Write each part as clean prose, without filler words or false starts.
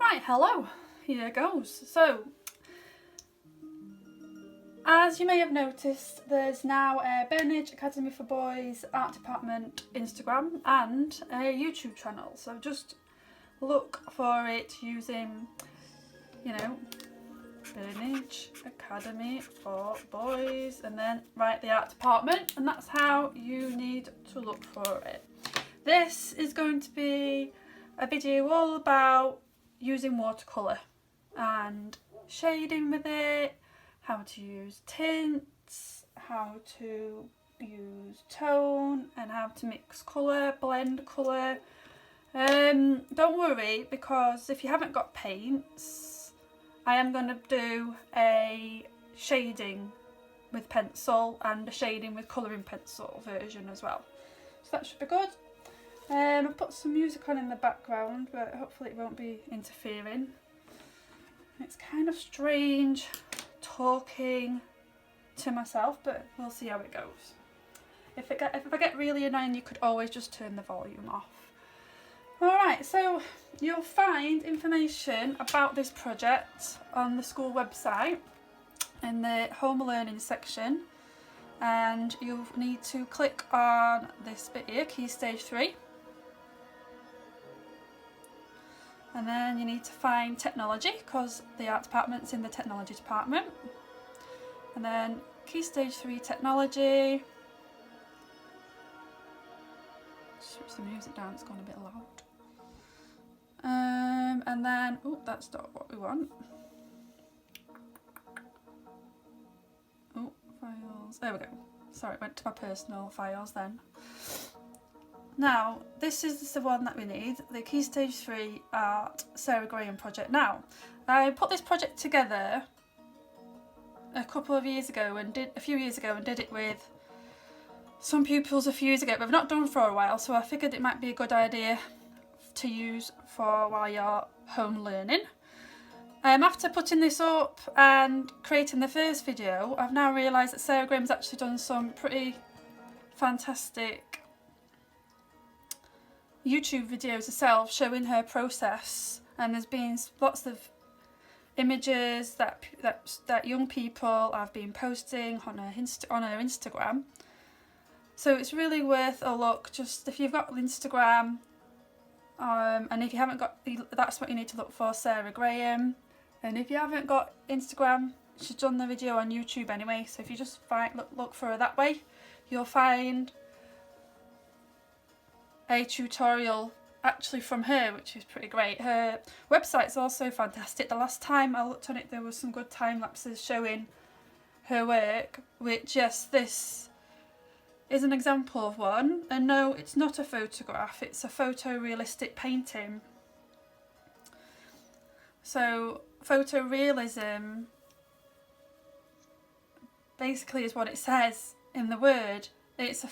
Right, hello, here goes. So, as you may have noticed, there's now a Burnage Academy for Boys Art Department Instagram and a YouTube channel. So just look for it using, Burnage Academy for Boys and then write the art department, and that's how you need to look for it. This is going to be a video all about using watercolour and shading with it, how to use tints, how to use tone and how to mix colour, blend colour. Don't worry, because if you haven't got paints, I am going to do a shading with pencil and a shading with colouring pencil version as well. So that should be good. I've put some music on in the background, but hopefully it won't be interfering. It's kind of strange talking to myself, but we'll see how it goes. If I get really annoying, you could always just turn the volume off. Alright, so you'll find information about this project on the school website in the home learning section, and you'll need to click on this bit here, Key Stage 3. And then you need to find technology, because the art department's in the technology department. And then Key Stage 3 technology. Switch the music down, it's gone a bit loud. And then, oh, that's not what we want. Oh, files, there we go. Sorry, it went to my personal files then. Now, this is the one that we need, the Key Stage 3 Art Sarah Graham project. Now, I put this project together a few years ago and did it with some pupils a few years ago, but I've not done for a while, so I figured it might be a good idea to use for while you're home learning. After putting this up and creating the first video, I've now realised that Sarah Graham's actually done some pretty fantastic YouTube videos herself showing her process, and there's been lots of images that young people have been posting on her Instagram. So it's really worth a look. Just if you've got Instagram, and if you haven't got, that's what you need to look for, Sarah Graham. And if you haven't got Instagram, she's done the video on YouTube anyway. So if you just look for her that way, you'll find a tutorial actually from her, which is pretty great. Her website's also fantastic. The last time I looked on it, there was some good time lapses showing her work, which, yes, this is an example of one. And no, it's not a photograph, it's a photorealistic painting. So photorealism basically is what it says in the word. It's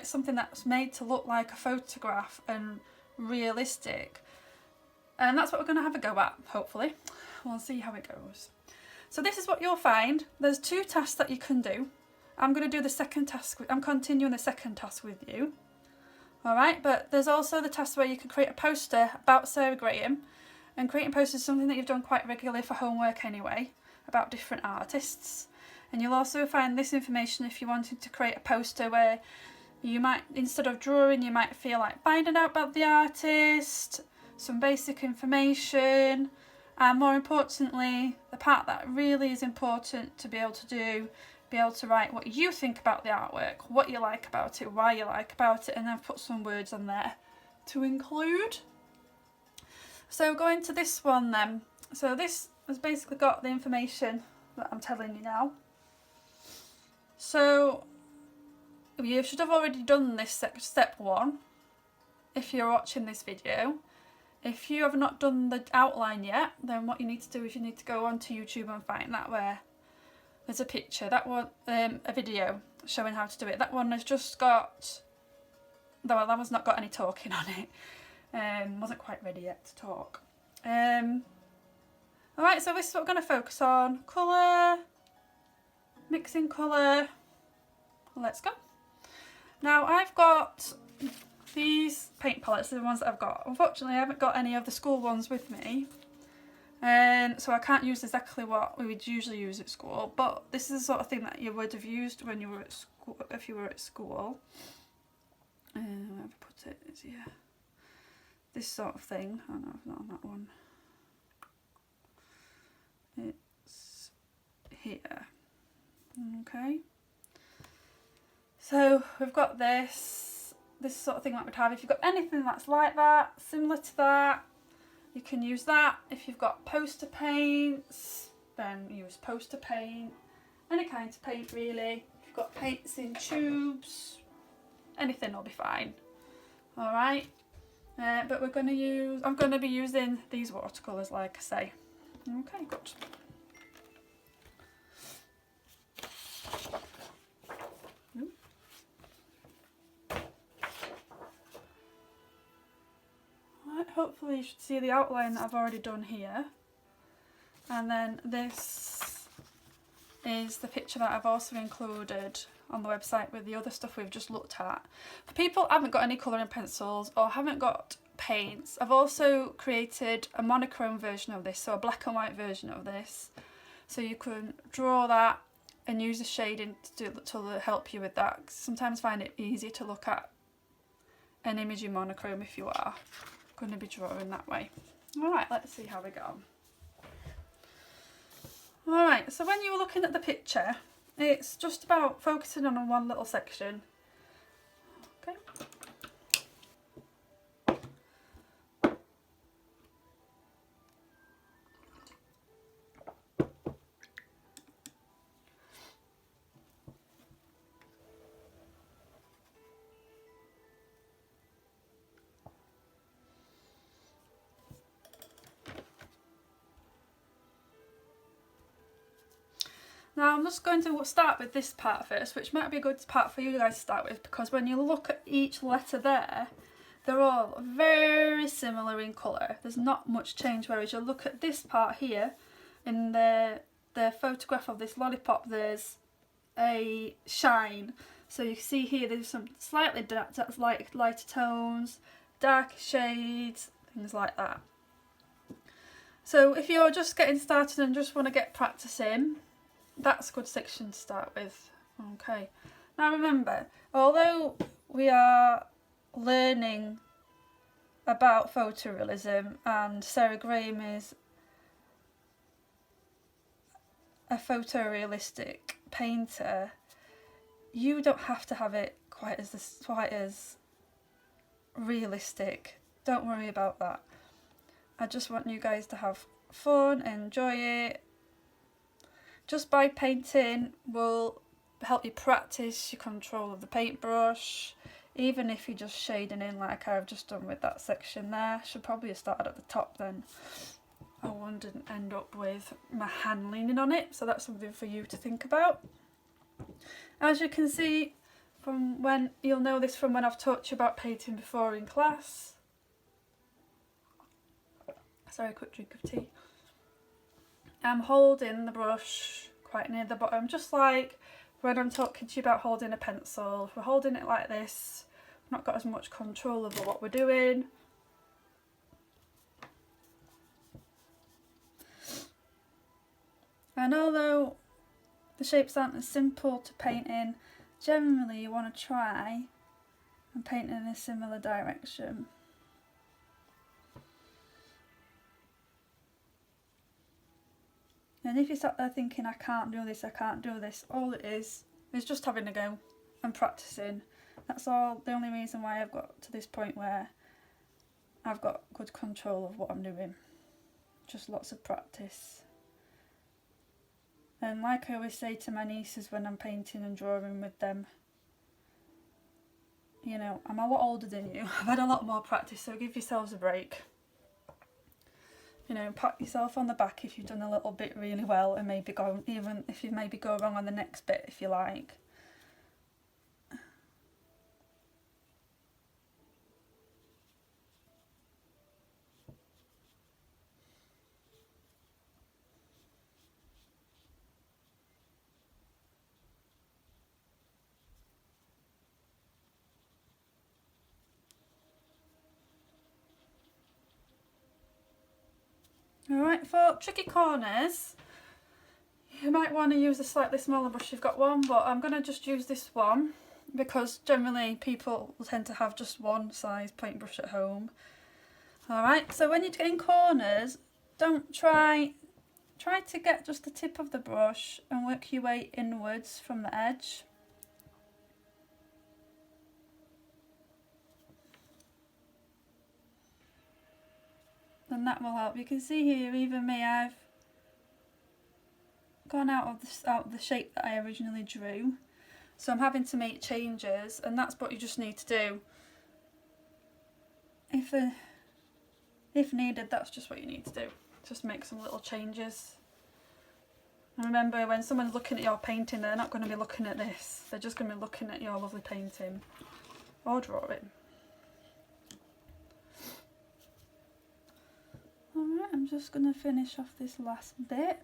something that's made to look like a photograph and realistic. And that's what we're going to have a go at, hopefully. We'll see how it goes. So this is what you'll find. There's 2 tasks that you can do. I'm going to do the second task. I'm continuing the second task with you. Alright, but there's also the task where you can create a poster about Sarah Graham. And creating posters is something that you've done quite regularly for homework anyway, about different artists. And you'll also find this information if you wanted to create a poster where you might, instead of drawing, you might feel like finding out about the artist, some basic information, and more importantly, the part that really is important to be able to do, be able to write what you think about the artwork, what you like about it, why you like about it, and then put some words on there to include. So going to this one then. So this has basically got the information that I'm telling you now. So you should have already done this step 1 if you're watching this video. If you have not done the outline yet, then what you need to do is you need to go onto YouTube and find that, where there's a picture. That one, a video showing how to do it. That one has just got, well, that one's not got any talking on it. Wasn't quite ready yet to talk. Alright, so this is what we're going to focus on. Colour, mixing colour. Let's go. Now I've got these paint palettes, are the ones that I've got. Unfortunately I haven't got any of the school ones with me. So I can't use exactly what we would usually use at school, but this is the sort of thing that you would have used when you were at school, if you were at school. Where have I put it? It's here. This sort of thing. Oh no, not on that one. It's here. Okay. So we've got this sort of thing that we'd have. If you've got anything that's like that, similar to that, you can use that. If you've got poster paints, then use poster paint. Any kind of paint really. If you've got paints in tubes, anything will be fine. Alright. But we're going to use, I'm going to be using these watercolours like I say. Okay, good. Right, hopefully you should see the outline that I've already done here. And then this is the picture that I've also included on the website with the other stuff we've just looked at. For people who haven't got any colouring pencils or haven't got paints, I've also created a monochrome version of this, so a black and white version of this. So you can draw that and use the shading to help you with that. Sometimes I find it easier to look at an image in monochrome if you are going to be drawing that way. Alright, let's see how we go. Alright, so when you were looking at the picture, it's just about focusing on one little section. Okay. Now I'm just going to start with this part first, which might be a good part for you guys to start with, because when you look at each letter there, they're all very similar in colour. There's not much change, whereas you look at this part here, in the photograph of this lollipop, there's a shine. So you see here there's some slightly lighter tones, darker shades, things like that. So if you're just getting started and just want to get practice in, that's a good section to start with. Okay, now remember, although we are learning about photorealism and Sarah Graham is a photorealistic painter, you don't have to have it quite as realistic. Don't worry about that. I just want you guys to have fun, enjoy it. Just by painting will help you practice your control of the paintbrush, even if you're just shading in like I've just done with that section there. Should probably have started at the top then. I wouldn't end up with my hand leaning on it, so that's something for you to think about. As you can see from when, you'll know this from when I've taught you about painting before in class. Sorry, a quick drink of tea. I'm holding the brush quite near the bottom, just like when I'm talking to you about holding a pencil. If we're holding it like this, we've not got as much control over what we're doing. And although the shapes aren't as simple to paint in, generally you want to try and paint in a similar direction. And if you sat there thinking, I can't do this, all it is just having a go and practicing. That's all, the only reason why I've got to this point where I've got good control of what I'm doing. Just lots of practice. And like I always say to my nieces when I'm painting and drawing with them, you know, I'm a lot older than you, I've had a lot more practice, so give yourselves a break. You know, pat yourself on the back if you've done a little bit really well, and maybe go, even if you maybe go wrong on the next bit if you like. Alright, for tricky corners, you might want to use a slightly smaller brush if you've got one, but I'm going to just use this one because generally people will tend to have just one size paintbrush at home. Alright, so when you're getting corners, don't try to get just the tip of the brush and work your way inwards from the edge. And that will help. You can see here, even me, I've gone out of the shape that I originally drew. So I'm having to make changes, and that's what you just need to do. If needed, that's just what you need to do. Just make some little changes. And remember, when someone's looking at your painting, they're not going to be looking at this. They're just going to be looking at your lovely painting or drawing. Alright, I'm just going to finish off this last bit.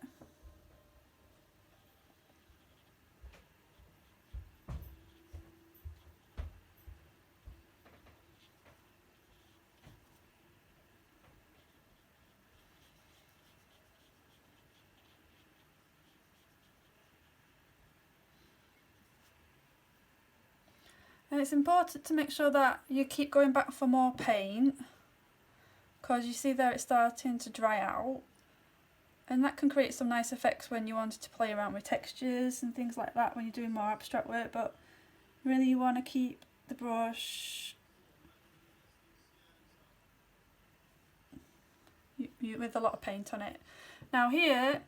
And it's important to make sure that you keep going back for more paint, because you see there it's starting to dry out, and that can create some nice effects when you wanted to play around with textures and things like that when you're doing more abstract work. But really you want to keep the brush with a lot of paint on it. Now here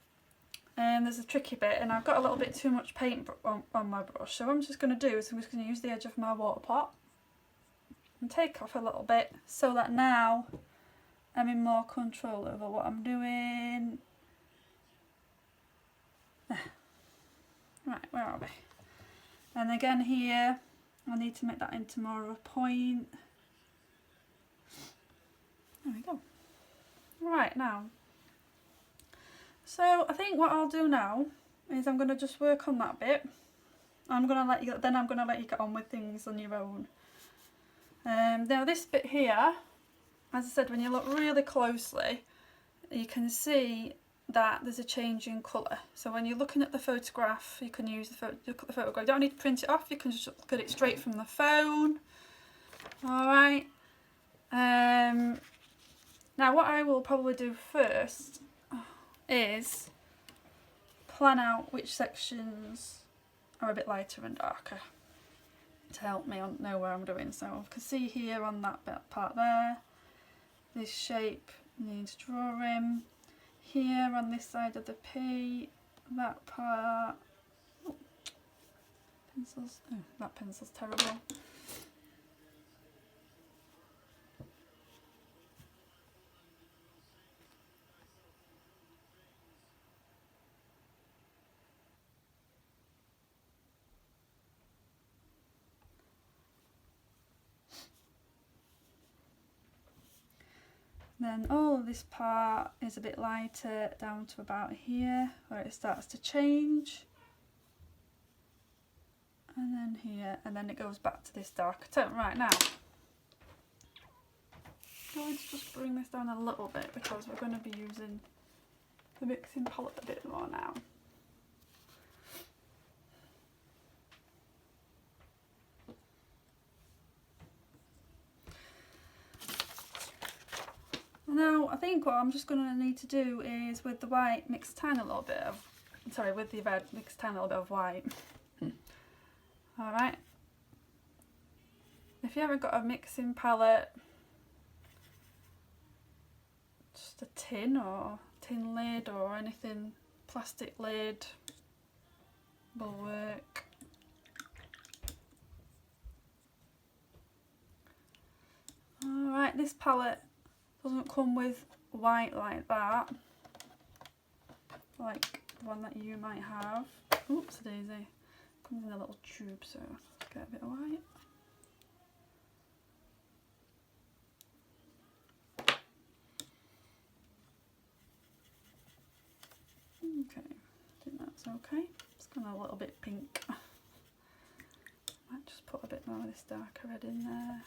there's a tricky bit, and I've got a little bit too much paint on my brush, so what I'm just going to do is I'm just going to use the edge of my water pot and take off a little bit, so that now I'm in more control over what I'm doing. Right, where are we? And again here, I need to make that into more of a point. There we go. Right, now. So I think what I'll do now is I'm going to just work on that bit. I'm going to let you get on with things on your own. Now this bit here, as I said, when you look really closely, you can see that there's a change in colour. So when you're looking at the photograph, you can use look at the photograph. You don't need to print it off, you can just look at it straight from the phone. Alright. Now what I will probably do first is plan out which sections are a bit lighter and darker to help me know where I'm doing. So I can see here on that part there, this shape needs drawing. Here on this side of the P, that part, oh, pencils, oh, that pencil's terrible. Then all of this part is a bit lighter down to about here, where it starts to change. And then here, and then it goes back to this darker tone. Right, now, I'm going to just bring this down a little bit because we're going to be using the mixing palette a bit more now. Now I think what I'm just going to need to do is with the white mix a tiny little bit of, sorry, with the red mix a tiny little bit of white. Alright, if you haven't got a mixing palette, just a tin or tin lid or anything, plastic lid will work. Alright, this palette doesn't come with white like that, like the one that you might have. Oops, daisy. Comes in a little tube, so let's get a bit of white. Okay, I think that's okay. It's gone a little bit pink. Might just put a bit more of this darker red in there.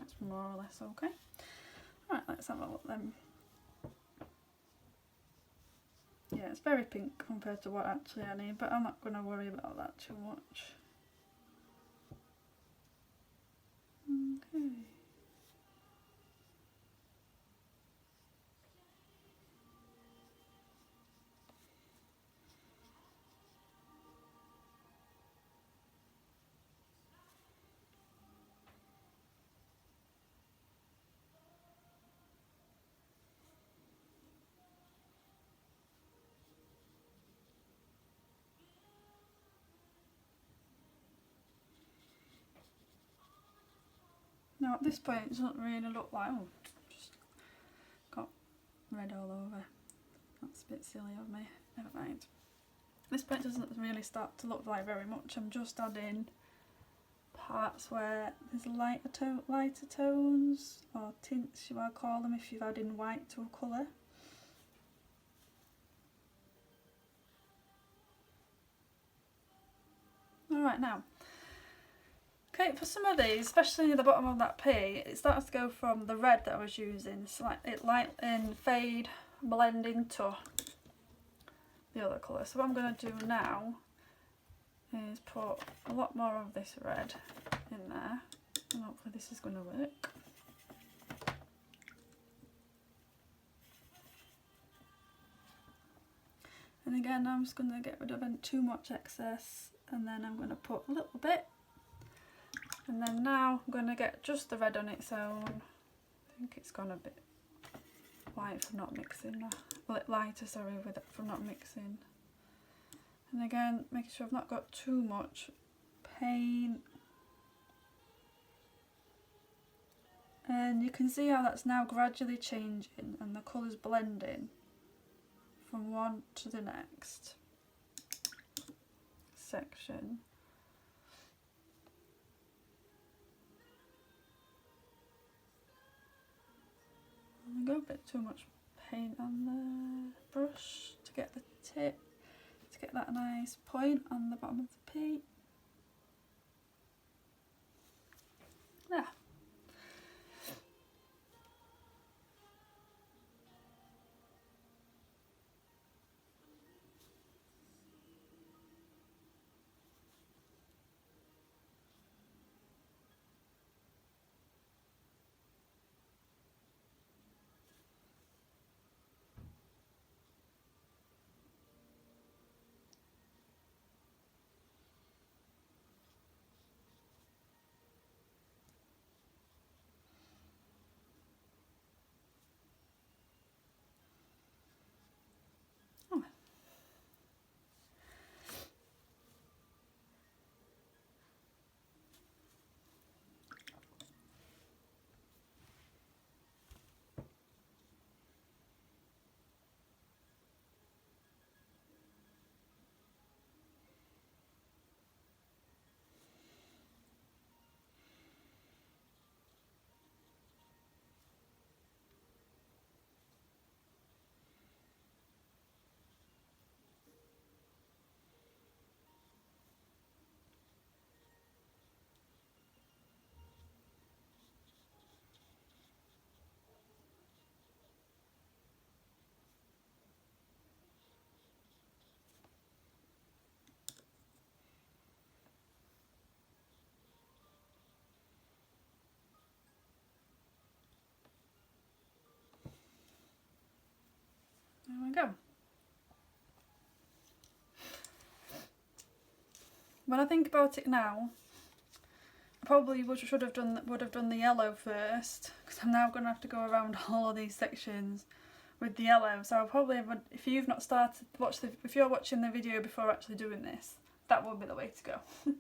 That's more or less okay. Right, let's have a look then. Yeah, it's very pink compared to what actually I need, but I'm not going to worry about that too much. Okay. Now at this point it doesn't really look like, oh, just got red all over. That's a bit silly of me, never mind. This point doesn't really start to look like very much. I'm just adding parts where there's lighter tones, or tints you might call them if you've added white to a colour. Alright, now, okay, for some of these, especially near the bottom of that P, it starts to go from the red that I was using, so like it light and fade, blend into the other colour. So what I'm going to do now is put a lot more of this red in there, and hopefully this is going to work. And again, I'm just going to get rid of too much excess, and then I'm going to put a little bit, and then now I'm going to get just the red on its own. I think it's gone a bit white from not mixing, lighter, sorry, with it from not mixing. And again, making sure I've not got too much paint. And you can see how that's now gradually changing and the colours blending from one to the next section. I got a bit too much paint on the brush to get the tip, to get that nice point on the bottom of the P. Yeah. There we go. When I think about it now, I probably would have done the yellow first, because I'm now going to have to go around all of these sections with the yellow. So I probably would, if you've not started if you're watching the video before actually doing this, that would be the way to go.